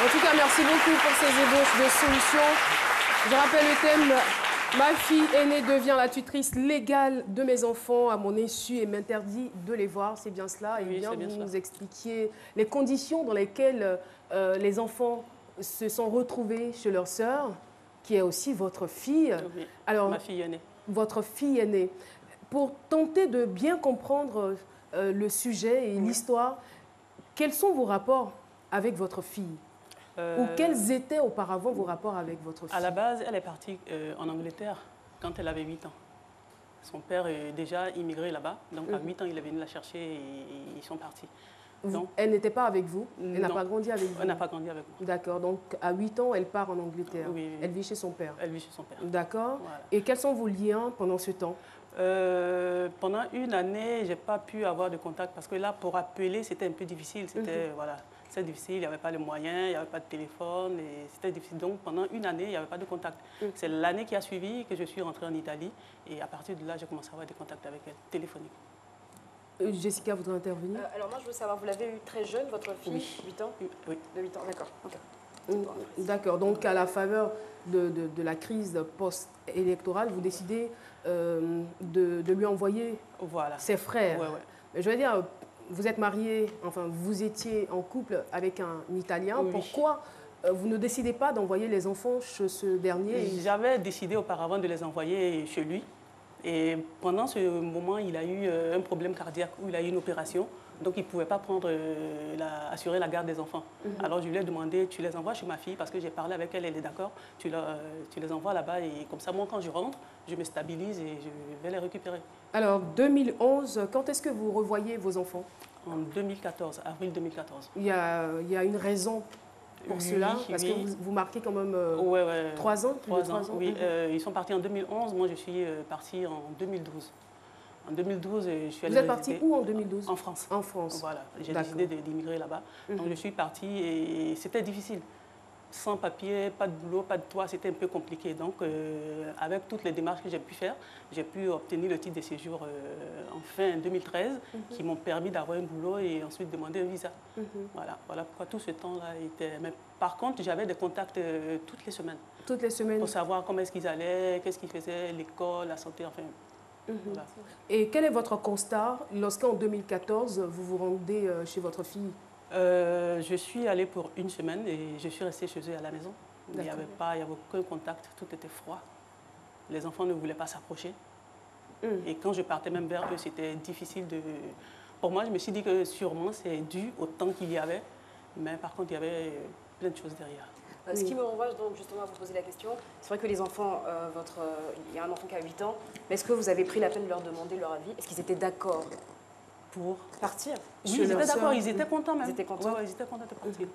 En tout cas, merci beaucoup pour ces ébauches de solutions. Je rappelle le thème. Ma fille aînée devient la tutrice légale de mes enfants à mon insu et m'interdit de les voir. C'est bien cela. Et Oui, bien, c'est bien vous cela. nous expliquiez les conditions dans lesquelles les enfants se sont retrouvés chez leur sœur, qui est aussi votre fille. Oui, Alors, ma fille aînée. votre fille aînée. Pour tenter de bien comprendre le sujet et l'histoire, quels sont vos rapports avec votre fille? Ou quels étaient auparavant vos rapports avec votre fille? À la base, elle est partie en Angleterre quand elle avait 8 ans. Son père est déjà immigré là-bas, donc à 8 ans, il est venu la chercher et ils sont partis. Donc, Elle n'était pas avec vous? Elle n'a non, pas grandi avec vous? elle n'a pas grandi avec moi. D'accord, donc à 8 ans, elle part en Angleterre. Oui, oui. Elle vit chez son père. Elle vit chez son père. D'accord. Voilà. Et quels sont vos liens pendant ce temps? Pendant une année, je n'ai pas pu avoir de contact parce que là, pour appeler, c'était un peu difficile. C'était voilà, c'est difficile, il n'y avait pas de moyens, il n'y avait pas de téléphone, et c'était difficile. Donc pendant une année, il n'y avait pas de contact. C'est l'année qui a suivi que je suis rentrée en Italie et à partir de là, j'ai commencé à avoir des contacts avec elle, téléphoniques. Jessica voudrait intervenir? Alors moi, je veux savoir, vous l'avez eu très jeune, votre fille? Oui. 8 ans? Oui. De 8 ans, d'accord. D'accord, donc à la faveur de la crise post-électorale, vous décidez de lui envoyer Voilà. ses frères. Ouais, ouais. Mais je veux dire, vous êtes marié, enfin vous étiez en couple avec un Italien. Oui. Pourquoi vous ne décidez pas d'envoyer les enfants chez ce dernier? J'avais décidé auparavant de les envoyer chez lui. Et pendant ce moment, il a eu un problème cardiaque où il a eu une opération. Donc, il ne pouvait pas assurer la garde des enfants. Alors, je lui ai demandé, tu les envoies chez ma fille parce que j'ai parlé avec elle, elle est d'accord. Tu les envoies là-bas et comme ça, moi, quand je rentre, je me stabilise et je vais les récupérer. Alors, 2011, quand est-ce que vous revoyez vos enfants? En 2014, avril 2014. Il y a une raison pour cela, parce que vous marquez quand même 3 ans, plus de 3 ans. Oui, ils sont partis en 2011, moi je suis partie en 2012. En 2012, je suis allée. Vous êtes partie où en 2012? En France. En France. Voilà, j'ai décidé d'immigrer là-bas. Donc je suis partie et c'était difficile. Sans papier, pas de boulot, pas de toit, c'était un peu compliqué. Donc, avec toutes les démarches que j'ai pu faire, j'ai pu obtenir le titre de séjour en fin 2013, qui m'ont permis d'avoir un boulot et ensuite demander un visa. Voilà pourquoi tout ce temps-là était... Mais par contre, j'avais des contacts toutes les semaines. Toutes les semaines. Pour savoir comment est-ce qu'ils allaient, qu'est-ce qu'ils faisaient, l'école, la santé, enfin... Voilà. Et quel est votre constat lorsqu'en 2014, vous vous rendez chez votre fille? Je suis allée pour une semaine et je suis restée chez eux à la maison. Il n'y avait aucun contact, tout était froid. Les enfants ne voulaient pas s'approcher. Et quand je partais même vers eux, c'était difficile de... Pour moi, je me suis dit que sûrement c'est dû au temps qu'il y avait, mais par contre, il y avait plein de choses derrière. Ce qui me renvoie donc justement à vous poser la question, c'est vrai que les enfants, il y a un enfant qui a 8 ans, mais est-ce que vous avez pris la peine de leur demander leur avis? Est-ce qu'ils étaient d'accord pour partir? Oui, ils étaient d'accord, ils étaient contents même. Ils étaient contents? Ouais, ils étaient contents de partir.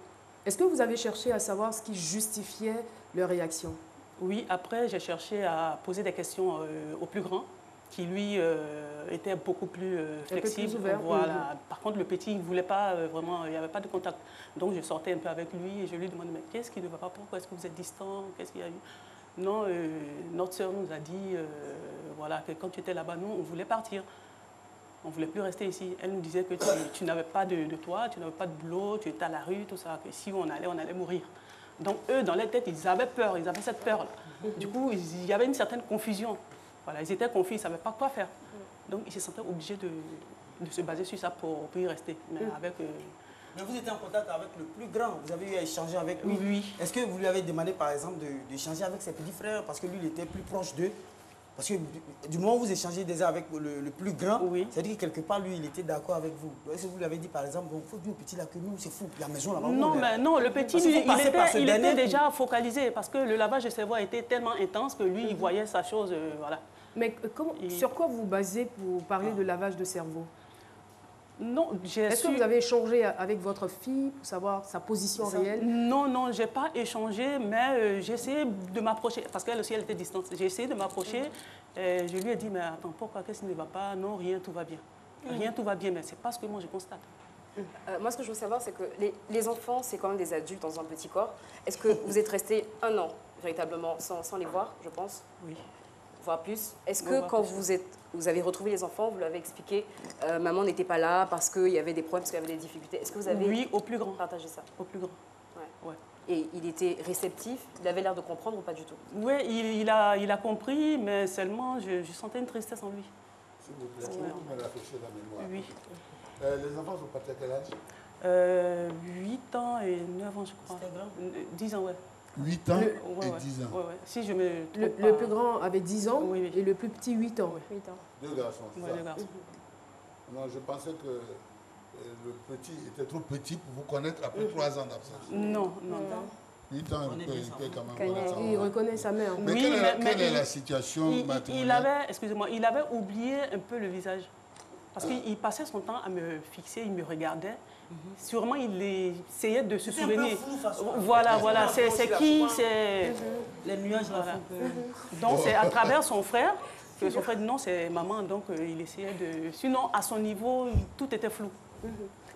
Est-ce que vous avez cherché à savoir ce qui justifiait leur réaction? Oui, après j'ai cherché à poser des questions au plus grand, qui lui était beaucoup plus flexible. Plus ouvert. Voilà. Par contre, le petit, il ne voulait pas vraiment, il n'y avait pas de contact. Donc je sortais un peu avec lui et je lui demandais, mais qu'est-ce qui ne va pas? Pourquoi est-ce que vous êtes distant? Qu'est-ce qu'il y a eu? Non, notre sœur nous a dit voilà, que quand tu étais là-bas, nous, on voulait partir. On ne voulait plus rester ici. Elle nous disait que tu n'avais pas de toit, tu n'avais pas de boulot, tu étais à la rue, tout ça, que si on allait mourir. Donc eux, dans leur tête, ils avaient peur, ils avaient cette peur-là. Du coup, il y avait une certaine confusion. Voilà, ils étaient confus, ils ne savaient pas quoi faire. Donc ils se sentaient obligés de se baser sur ça pour y rester. Mais avec... Mais vous étiez en contact avec le plus grand, vous avez eu à échanger avec lui. Oui. Est-ce que vous lui avez demandé par exemple d'échanger avec ses petits frères parce que lui, il était plus proche d'eux? Parce que du moment où vous échangez déjà avec le plus grand, c'est-à-dire que quelque part, lui, il était d'accord avec vous. Est-ce que vous lui avez dit, par exemple, il faut dire au petit là que nous, c'est fou, la maison là-bas? Non, mais non, le petit, lui, il était déjà focalisé parce que le lavage de cerveau était tellement intense que lui, il voyait sa chose, voilà. Mais sur quoi vous vous basez pour parler de lavage de cerveau? Non, est-ce que vous avez échangé avec votre fille pour savoir sa position réelle? Non, je n'ai pas échangé, mais j'ai essayé de m'approcher, parce qu'elle aussi, elle était distante. J'ai essayé de m'approcher, je lui ai dit, mais attends, pourquoi, qu'est-ce qui ne va pas? Non, rien, tout va bien. Rien, tout va bien, mais ce n'est pas ce que moi je constate. Moi, ce que je veux savoir, c'est que les enfants, c'est quand même des adultes dans un petit corps. Est-ce que vous êtes resté un an, véritablement, sans les voir, je pense? Oui. Voire plus. Est-ce que quand vous avez retrouvé les enfants, vous leur avez expliqué, maman n'était pas là parce qu'il y avait des problèmes, parce qu'il y avait des difficultés? Est-ce que vous avez oui, au plus grand. partagé ça? Au plus grand. Ouais. Et il était réceptif, il avait l'air de comprendre ou pas du tout? Oui, il a compris, mais seulement je sentais une tristesse en lui. S'il vous plaît, vous me rafraîchissez la mémoire. Oui. Les enfants sont partis à quel âge? 8 ans et 9 ans, je crois. 10 ans, ouais. 8 ans et 10 ans. Ouais. Si je me trompe le plus grand avait 10 ans et le plus petit 8 ans. 8 ans. 2 garçons, c'est ça? 2 garçons. Non, je pensais que le petit était trop petit pour vous connaître après 3 ans d'absence. Non. 8 ans, il peut quand même connaître sa Il maman. reconnaît sa mère. Mais quelle est la situation matrimoniale? il avait oublié un peu le visage. Parce qu'il passait son temps à me fixer, il me regardait. Sûrement, il essayait de se souvenir. Voilà. C'est qui? C'est les nuages là. Donc, c'est à travers son frère que son frère dit non, c'est maman. Donc, il essayait de... Sinon, à son niveau, tout était flou.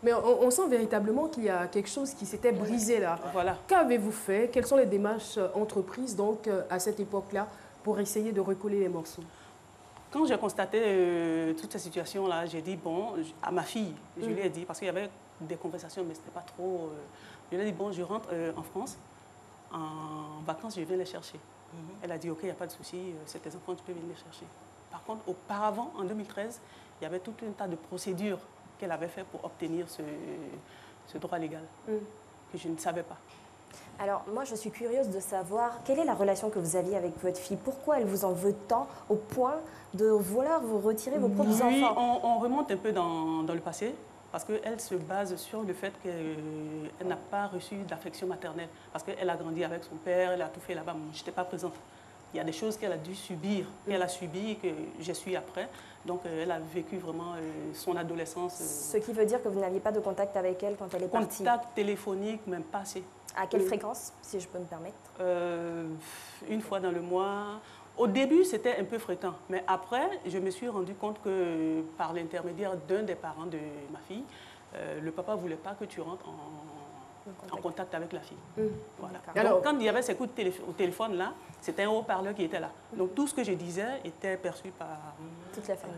Mais on sent véritablement qu'il y a quelque chose qui s'était brisé là. Voilà. Qu'avez-vous fait? Quelles sont les démarches entreprises donc, à cette époque-là pour essayer de recoller les morceaux? Quand j'ai constaté toute cette situation-là, j'ai dit, bon, à ma fille, je lui ai dit, parce qu'il y avait des conversations, mais ce n'était pas trop... je lui ai dit, bon, je rentre en France, en vacances, je viens les chercher. Elle a dit, ok, il n'y a pas de souci, c'est tes enfants, tu peux venir les chercher. Par contre, auparavant, en 2013, il y avait tout un tas de procédures qu'elle avait fait pour obtenir ce droit légal, que je ne savais pas. Alors, moi, je suis curieuse de savoir quelle est la relation que vous aviez avec votre fille. Pourquoi elle vous en veut tant au point de vouloir vous retirer vos propres enfants? On remonte un peu dans le passé, parce qu'elle se base sur le fait qu'elle n'a pas reçu d'affection maternelle. Parce qu'elle a grandi avec son père, elle a tout fait là-bas, je n'étais pas présente. Il y a des choses qu'elle a dû subir, qu'elle a subies, que j'ai su après. Donc, elle a vécu vraiment son adolescence. Ce qui veut dire que vous n'aviez pas de contact avec elle quand elle est partie? Contact téléphonique, même pas assez. À quelle fréquence, si je peux me permettre? Une fois dans le mois. Au début, c'était un peu fréquent. Mais après, je me suis rendu compte que par l'intermédiaire d'un des parents de ma fille, le papa ne voulait pas que tu rentres en contact avec la fille. Voilà. Alors, donc, quand il y avait ces coups au téléphone là, c'était un haut-parleur qui était là. Donc tout ce que je disais était perçu par toute la famille.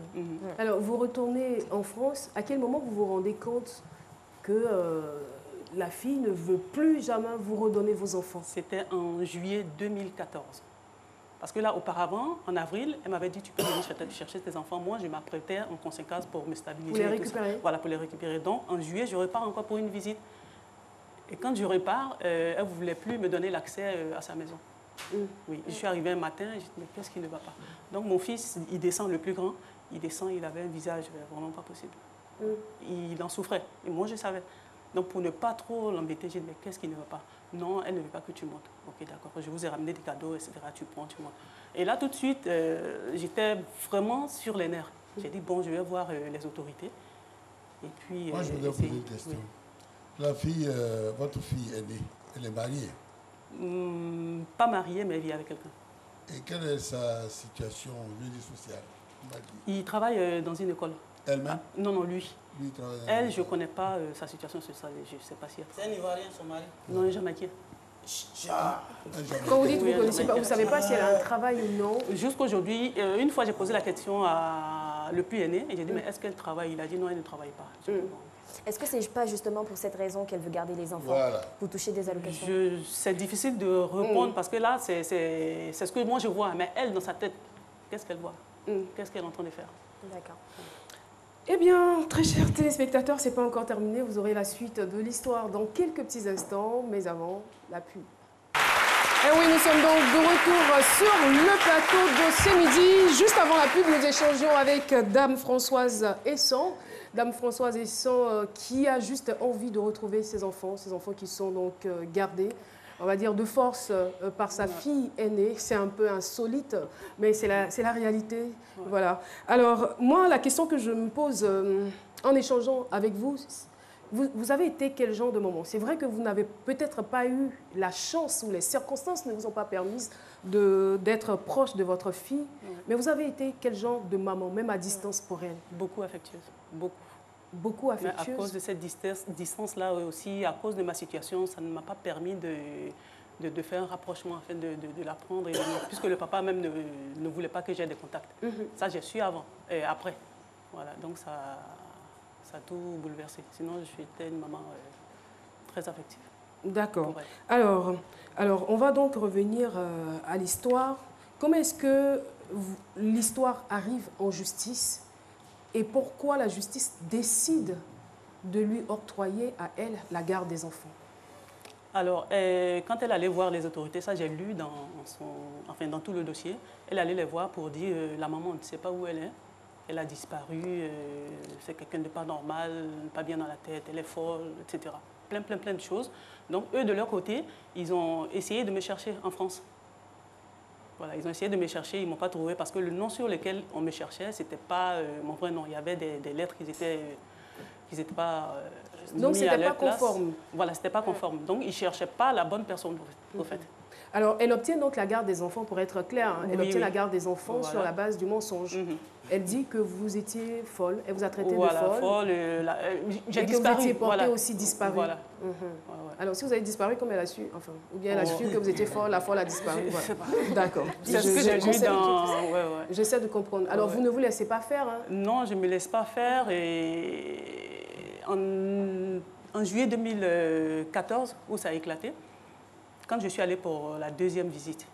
Alors, vous retournez en France. À quel moment vous vous rendez compte que la fille ne veut plus jamais vous redonner vos enfants? C'était en juillet 2014. Parce que là, auparavant, en avril, elle m'avait dit, tu peux venir chercher tes enfants. Moi, je m'apprêtais en conséquence pour me stabiliser. Pour les récupérer? Voilà, pour les récupérer. Donc, en juillet, je repars encore pour une visite. Et quand je repars, elle ne voulait plus me donner l'accès à sa maison. Oui, je suis arrivée un matin, et je dis, mais qu'est-ce qui ne va pas? Donc, mon fils, il descend, le plus grand, il descend, il avait un visage vraiment pas possible. Il en souffrait. Et moi, je savais. Donc, pour ne pas trop l'embêter, j'ai dit, mais qu'est-ce qui ne va pas? Non, elle ne veut pas que tu montes. Ok, d'accord, je vous ai ramené des cadeaux, etc. Tu prends, tu montes. Et là, tout de suite, j'étais vraiment sur les nerfs. J'ai dit, bon, je vais voir les autorités. Et puis... Moi, je voudrais poser une question. Oui. La fille, votre fille aînée, elle est mariée? Pas mariée, mais elle vit avec quelqu'un. Et quelle est sa situation, je veux dire, sociale? Il travaille dans une école. Elle-même? Non, lui. Lui travaille dans elle, je ne connais pas sa situation sociale. Je ne sais pas si elle... C'est un Ivoirien, son mari? Non, jamaïcain. Quand vous dites que vous ne connaissez pas, vous ne savez pas si elle a un travail ou non? Jusqu'aujourd'hui, une fois, j'ai posé la question à le plus aîné et j'ai dit, mais est-ce qu'elle travaille? Il a dit, non, elle ne travaille pas. Est-ce que ce n'est pas justement pour cette raison qu'elle veut garder les enfants? Vous touchez des allocations? C'est difficile de répondre parce que là, c'est ce que moi je vois. Mais elle, dans sa tête, qu'est-ce qu'elle voit? Qu'est-ce qu'elle est en train de faire? D'accord. Eh bien, très chers téléspectateurs, ce n'est pas encore terminé. Vous aurez la suite de l'histoire dans quelques petits instants, mais avant, la pub. Et oui, nous sommes donc de retour sur le plateau de ce midi. Juste avant la pub, nous échangeons avec Dame Françoise Esson. Dame Françoise Esson qui a juste envie de retrouver ses enfants qui sont donc gardés, on va dire de force par sa fille aînée. C'est un peu insolite, mais c'est la réalité. Voilà. Alors, moi, la question que je me pose en échangeant avec vous, vous avez été quel genre de maman? C'est vrai que vous n'avez peut-être pas eu la chance ou les circonstances ne vous ont pas permis d'être proche de votre fille, mais vous avez été quel genre de maman, même à distance pour elle? Beaucoup affectueuse, beaucoup. Beaucoup affectueuse? Mais à cause de cette distance-là aussi, à cause de ma situation, ça ne m'a pas permis de faire un rapprochement, afin de la prendre, puisque le papa même ne voulait pas que j'aie des contacts. Ça, j'ai su avant et après. Voilà, donc ça a tout bouleversé. Sinon, j'étais une maman très affective. D'accord. Alors, on va donc revenir à l'histoire. Comment est-ce que l'histoire arrive en justice et pourquoi la justice décide de lui octroyer à elle la garde des enfants? Alors, quand elle allait voir les autorités, ça j'ai lu dans tout le dossier, elle allait les voir pour dire la maman, on ne sait pas où elle est, elle a disparu, c'est quelqu'un de pas normal, pas bien dans la tête, elle est folle, etc. Plein de choses. Donc, eux, de leur côté, ils ont essayé de me chercher en France. Voilà, ils ont essayé de me chercher, ils ne m'ont pas trouvé parce que le nom sur lequel on me cherchait, ce n'était pas mon vrai nom. Il y avait des lettres qui n'étaient pas donc, ce n'était pas conforme. Voilà, ce n'était pas conforme. Donc, ils ne cherchaient pas la bonne personne, au fait. Alors, elle obtient donc la garde des enfants, pour être claire. Hein. Elle obtient la garde des enfants sur la base du mensonge. Elle dit que vous étiez folle, elle vous a traité de folle. J'ai disparu. Que vous étiez portée aussi disparue. Voilà. Alors, si vous avez disparu, comme elle a su, enfin, ou bien elle a su que vous étiez folle, la folle a disparu. Voilà. D'accord. C'est ce que j'ai lu dans... J'essaie de comprendre. Alors, vous ne vous laissez pas faire, hein? Non, je ne me laisse pas faire. Et en juillet 2014, où ça a éclaté, quand je suis allée pour la deuxième visite,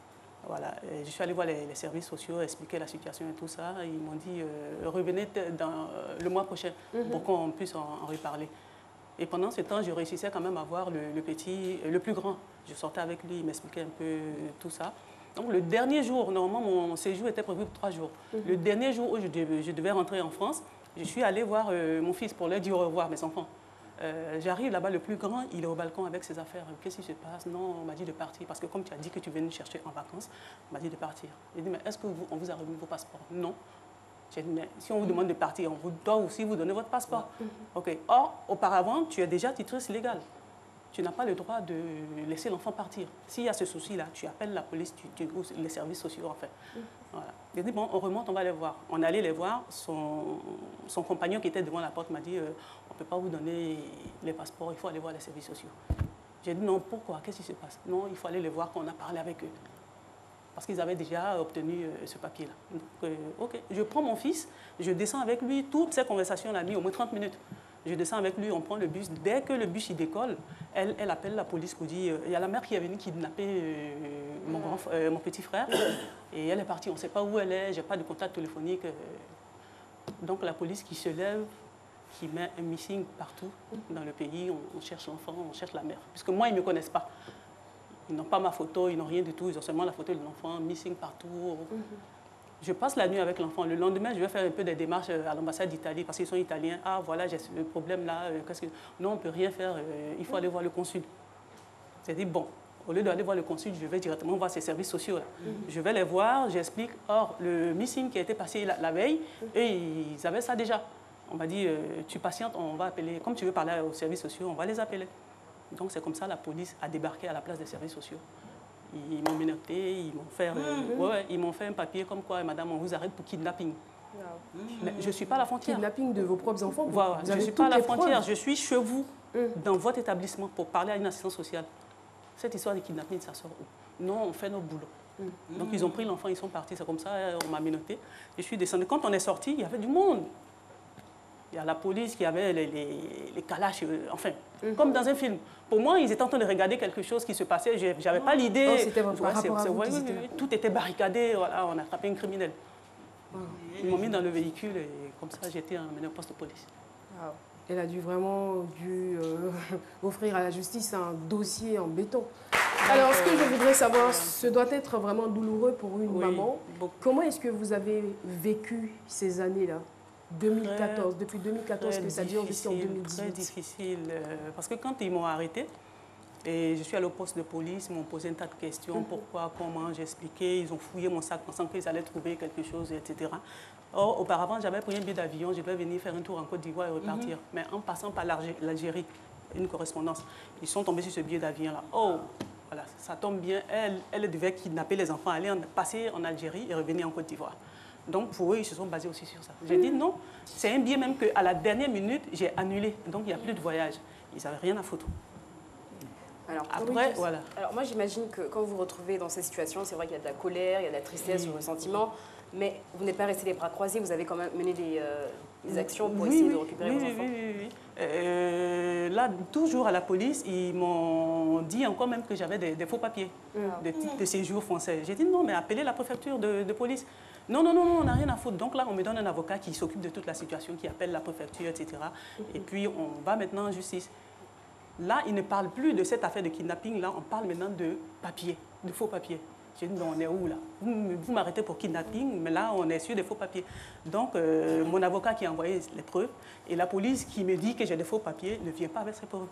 voilà, je suis allée voir les services sociaux, expliquer la situation et tout ça. Ils m'ont dit, revenez le mois prochain pour qu'on puisse en reparler. Et pendant ce temps, je réussissais quand même à voir le plus grand. Je sortais avec lui, il m'expliquait un peu tout ça. Donc le dernier jour, normalement mon séjour était prévu pour 3 jours. Le dernier jour où je devais rentrer en France, je suis allée voir mon fils pour leur dire au revoir, mes enfants. J'arrive là-bas, le plus grand, il est au balcon avec ses affaires. Qu'est-ce qui se passe? Non, on m'a dit de partir. Parce que comme tu as dit que tu venais nous chercher en vacances, on m'a dit de partir. J'ai dit, mais est-ce qu'on vous a remis vos passeports? Non. J'ai dit, mais si on vous demande de partir, on doit aussi vous donner votre passeport. OK. Or, auparavant, tu es déjà titresse légale. Tu n'as pas le droit de laisser l'enfant partir. S'il y a ce souci-là, tu appelles la police, ou les services sociaux, en fait. Voilà. J'ai dit, bon, on remonte, on va les voir. On allait les voir. Son compagnon qui était devant la porte m'a dit, on ne peut pas vous donner les passeports, il faut aller voir les services sociaux. J'ai dit, non, pourquoi? Qu'est-ce qui se passe? Non, il faut aller les voir, qu'on a parlé avec eux. Parce qu'ils avaient déjà obtenu ce papier-là. Donc, OK, je prends mon fils, je descends avec lui. Toutes ces conversations, on a mis au moins 30 minutes. Je descends avec lui, on prend le bus. Dès que le bus il décolle, elle appelle la police pour dire il y a la mère qui est venue kidnapper mon petit frère. Et elle est partie, on ne sait pas où elle est, je n'ai pas de contact téléphonique. Donc la police qui se lève, qui met un missing partout dans le pays, on cherche l'enfant, on cherche la mère. Puisque moi, ils ne me connaissent pas. Ils n'ont pas ma photo, ils n'ont rien du tout, ils ont seulement la photo de l'enfant, missing partout. Je passe la nuit avec l'enfant. Le lendemain, je vais faire un peu des démarches à l'ambassade d'Italie parce qu'ils sont italiens. Ah, voilà, j'ai ce problème-là. Non, on ne peut rien faire. Il faut aller voir le consul. J'ai dit, bon, au lieu d'aller voir le consul, je vais directement voir ces services sociaux. Là. Je vais les voir, j'explique. Or, le missing qui a été passé la veille, eux, ils avaient ça déjà. On m'a dit, tu patientes, on va appeler. Comme tu veux parler aux services sociaux, on va les appeler. Donc, c'est comme ça la police a débarqué à la place des services sociaux. Ils m'ont menotté, ils m'ont fait un papier comme quoi, madame, on vous arrête pour kidnapping. Mais je ne suis pas à la frontière. Kidnapping de vos propres enfants? Voilà, je ne suis pas à la frontière, je suis chez vous, dans votre établissement, pour parler à une assistance sociale. Cette histoire de kidnapping, ça sort où? Non, on fait nos boulots. Donc, ils ont pris l'enfant, ils sont partis, c'est comme ça, on m'a menotté. Je suis descendue. Quand on est sorti, il y avait du monde. Il y a la police qui avait les calaches, enfin, comme dans un film. Pour moi, ils étaient en train de regarder quelque chose qui se passait. Je n'avais pas l'idée. C'était votre rapport à vous, tout était barricadé. Voilà, on a attrapé un criminel. Ils m'ont mis dans le véhicule et comme ça, j'ai été emmenée au poste de police. Elle a vraiment dû offrir à la justice un dossier en béton. Alors, ce que je voudrais savoir, ce doit être vraiment douloureux pour une maman. Comment est-ce que vous avez vécu ces années-là? 2014, depuis 2014 que ça dure jusqu'en 2018. Très difficile, parce que quand ils m'ont arrêté, et je suis allée au poste de police, ils m'ont posé un tas de questions, pourquoi, comment, j'ai expliqué, ils ont fouillé mon sac pensant qu'ils allaient trouver quelque chose, etc. Or, auparavant, j'avais pris un billet d'avion, je devais venir faire un tour en Côte d'Ivoire et repartir. Mais en passant par l'Algérie, une correspondance, ils sont tombés sur ce billet d'avion-là. Oh, voilà, ça tombe bien, elle devait kidnapper les enfants, aller passer en Algérie et revenir en Côte d'Ivoire. Donc, pour eux, ils se sont basés aussi sur ça. J'ai dit non, c'est un billet même qu'à la dernière minute, j'ai annulé. Donc, il n'y a plus de voyage. Ils n'avaient rien à foutre. Alors, après, voilà. Alors moi, j'imagine que quand vous vous retrouvez dans cette situation, c'est vrai qu'il y a de la colère, il y a de la tristesse, du ressentiment, mais vous n'êtes pas resté les bras croisés, vous avez quand même mené des actions pour essayer de récupérer vos enfants. Oui. Là, toujours à la police, ils m'ont dit encore même que j'avais des faux papiers, des titres de séjour français. J'ai dit non, mais appelez la préfecture de police. Non, on n'a rien à foutre. Donc là, on me donne un avocat qui s'occupe de toute la situation, qui appelle la préfecture, etc. Et puis, on va maintenant en justice. Là, ils ne parlent plus de cette affaire de kidnapping. Là, on parle maintenant de papiers, de faux papiers. J'ai dit, on est où là? Vous m'arrêtez pour kidnapping, mais là, on est sur des faux papiers. Donc, mon avocat qui a envoyé les preuves et la police qui me dit que j'ai des faux papiers ne vient pas avec ces preuves.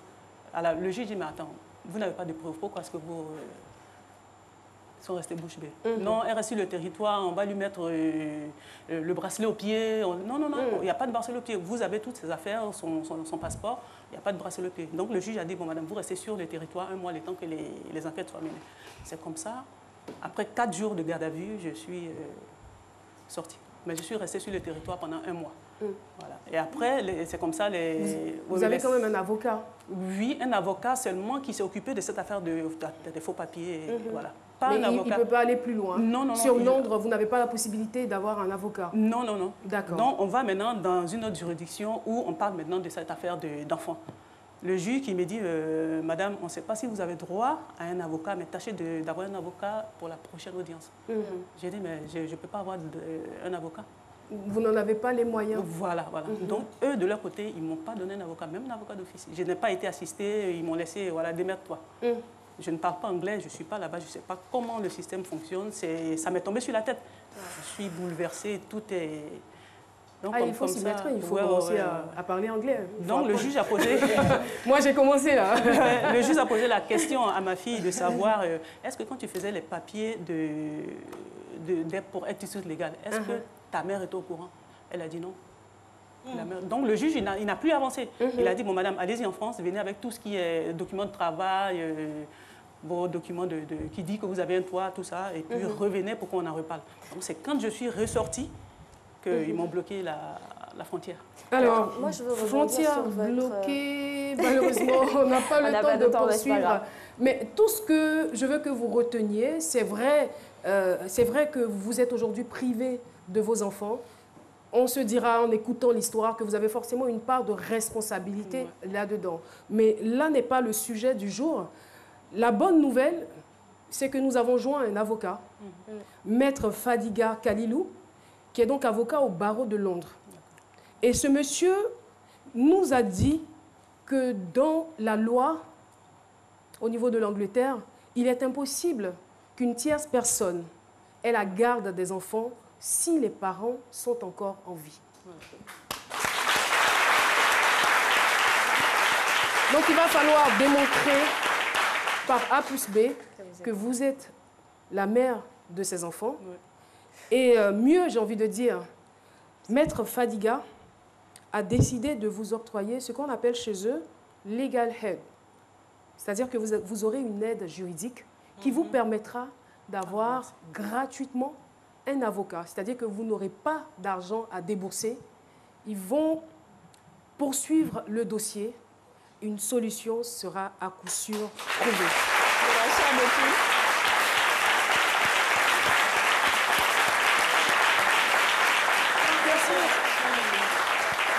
Alors, le juge dit, mais attends, vous n'avez pas de preuves, pourquoi est-ce que vous sont restés bouche bée? Non, elle reste sur le territoire, on va lui mettre le bracelet au pied. Non, il n'y a pas de bracelet au pied. Vous avez toutes ses affaires, son passeport, il n'y a pas de bracelet au pied. Donc, le juge a dit, bon, madame, vous restez sur le territoire 1 mois, le temps que les enquêtes soient menées. C'est comme ça. Après 4 jours de garde à vue, je suis sortie. Mais je suis restée sur le territoire pendant 1 mois. Voilà. Et après, c'est comme ça. Vous avez quand même un avocat? Oui, un avocat seulement qui s'est occupé de cette affaire des faux papiers. Voilà. Pas mais un avocat. Il ne peut pas aller plus loin? Non. Sur Londres, vous n'avez pas la possibilité d'avoir un avocat? Non. D'accord. Donc, on va maintenant dans une autre juridiction où on parle maintenant de cette affaire d'enfants. Le juge qui me dit, madame, on ne sait pas si vous avez droit à un avocat, mais tâchez d'avoir un avocat pour la prochaine audience. J'ai dit, mais je ne peux pas avoir un avocat. Vous n'en avez pas les moyens? Voilà. Donc, eux, de leur côté, ils ne m'ont pas donné un avocat, même un avocat d'office. Je n'ai pas été assistée, ils m'ont laissé, voilà, démerde-toi. Je ne parle pas anglais, je ne suis pas là-bas, je ne sais pas comment le système fonctionne. Ça m'est tombé sur la tête. Je suis bouleversée, tout est... Donc, il faut s'y mettre, il faut commencer à parler anglais. Donc, le juge a posé... Moi, j'ai commencé là. Le juge a posé la question à ma fille de savoir, est-ce que quand tu faisais les papiers pour être issue légale, est-ce que ta mère était au courant? Elle a dit non. Donc, le juge, il n'a plus avancé. Il a dit, bon, madame, allez-y en France, venez avec tout ce qui est documents de travail, vos documents qui dit que vous avez un toit, tout ça, et puis revenez pour qu'on en reparle. Donc, c'est quand je suis ressortie qu'ils m'ont bloqué la frontière. Alors, moi, je veux frontière bloquée, malheureusement, on n'a pas le temps de poursuivre. Mais tout ce que je veux que vous reteniez, c'est vrai que vous êtes aujourd'hui privé de vos enfants. On se dira en écoutant l'histoire que vous avez forcément une part de responsabilité là-dedans. Mais là n'est pas le sujet du jour. La bonne nouvelle, c'est que nous avons joint un avocat, Maître Fadiga Kalilou, qui est donc avocat au barreau de Londres. Et ce monsieur nous a dit que dans la loi, au niveau de l'Angleterre, il est impossible qu'une tierce personne ait la garde des enfants si les parents sont encore en vie. Donc il va falloir démontrer par A plus B que vous êtes la mère de ces enfants. Et mieux, j'ai envie de dire, Maître Fadiga a décidé de vous octroyer ce qu'on appelle chez eux legal aid. C'est-à-dire que vous aurez une aide juridique qui vous permettra d'avoir gratuitement un avocat. C'est-à-dire que vous n'aurez pas d'argent à débourser. Ils vont poursuivre le dossier. Une solution sera à coup sûr trouvée.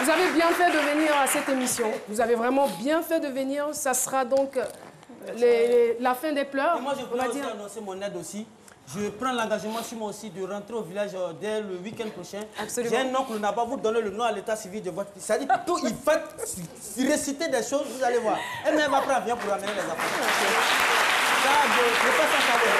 Vous avez bien fait de venir à cette émission. Vous avez vraiment bien fait de venir. Ça sera donc la fin des pleurs. Et moi, je voulais aussi annoncer mon aide aussi. Je prends l'engagement sur moi aussi de rentrer au village dès le week-end prochain. J'ai un oncle là-bas, vous donnez le nom à l'état civil de votre fils. Ça dit tout, il fait réciter des choses, vous allez voir. Elle-même après, elle vient pour amener les enfants. Ça, je passe à savoir.